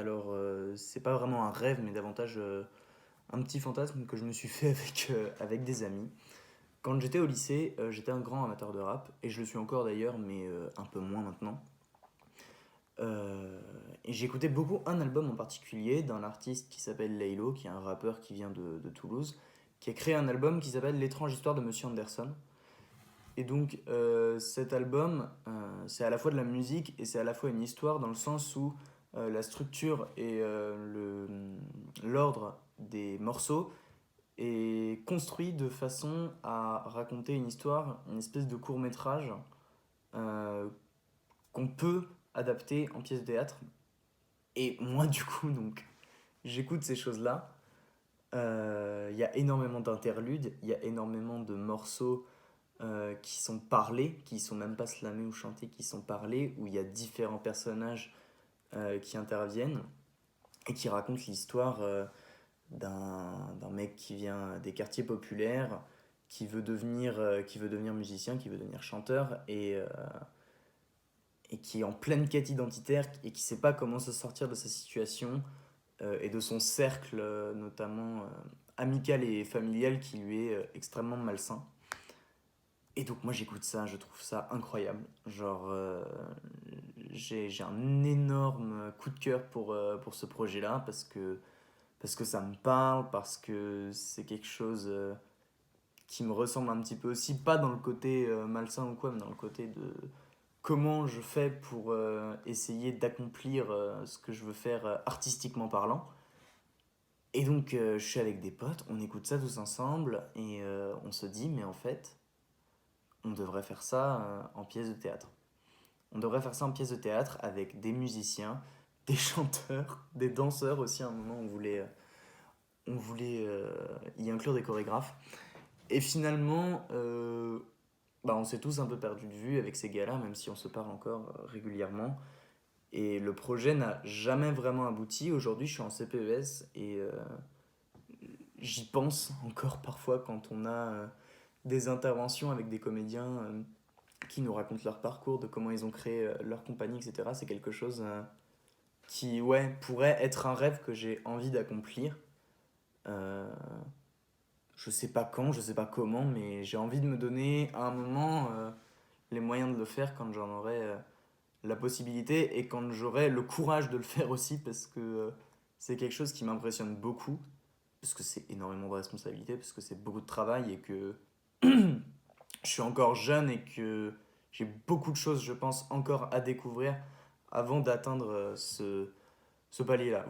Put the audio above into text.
Alors, c'est pas vraiment un rêve, mais davantage un petit fantasme que je me suis fait avec des amis. Quand j'étais au lycée, j'étais un grand amateur de rap, et je le suis encore d'ailleurs, mais un peu moins maintenant. Et j'écoutais beaucoup un album en particulier d'un artiste qui s'appelle Laylo, qui est un rappeur qui vient de Toulouse, qui a créé un album qui s'appelle L'étrange histoire de Monsieur Anderson. Et donc cet album, c'est à la fois de la musique et c'est à la fois une histoire dans le sens où la structure et l'ordre des morceaux est construit de façon à raconter une histoire, une espèce de court métrage euh, qu'on peut adapter en pièce de théâtre. Et moi du coup, donc, j'écoute ces choses-là. Il y a énormément d'interludes, il y a énormément de morceaux qui sont parlés, qui sont même pas slamés ou chantés, qui sont parlés, où il y a différents personnages qui interviennent et qui racontent l'histoire d'un mec qui vient des quartiers populaires, qui veut devenir musicien, qui veut devenir chanteur, et qui est en pleine quête identitaire et qui sait pas comment se sortir de sa situation et de son cercle, notamment amical et familial, qui lui est extrêmement malsain. Et donc moi j'écoute ça, je trouve ça incroyable. Genre j'ai un énorme coup de cœur pour ce projet-là parce que ça me parle, parce que c'est quelque chose qui me ressemble un petit peu aussi, pas dans le côté malsain ou quoi, mais dans le côté de comment je fais pour essayer d'accomplir ce que je veux faire artistiquement parlant. Et donc je suis avec des potes, on écoute ça tous ensemble et on se dit mais en fait on devrait faire ça en pièce de théâtre. On devrait faire ça en pièce de théâtre avec des musiciens, des chanteurs, des danseurs aussi. À un moment, on voulait y inclure des chorégraphes. Et finalement, on s'est tous un peu perdus de vue avec ces gars-là, même si on se parle encore régulièrement. Et le projet n'a jamais vraiment abouti. Aujourd'hui, je suis en CPES et j'y pense encore parfois quand on a des interventions avec des comédiens qui nous racontent leur parcours, de comment ils ont créé leur compagnie, etc. C'est quelque chose qui, ouais, pourrait être un rêve que j'ai envie d'accomplir. Euh, je sais pas quand, je sais pas comment, mais j'ai envie de me donner à un moment les moyens de le faire quand j'en aurai la possibilité et quand j'aurai le courage de le faire aussi parce que c'est quelque chose qui m'impressionne beaucoup, parce que c'est énormément de responsabilité, parce que c'est beaucoup de travail et que je suis encore jeune et que j'ai beaucoup de choses, je pense, encore à découvrir avant d'atteindre ce palier-là.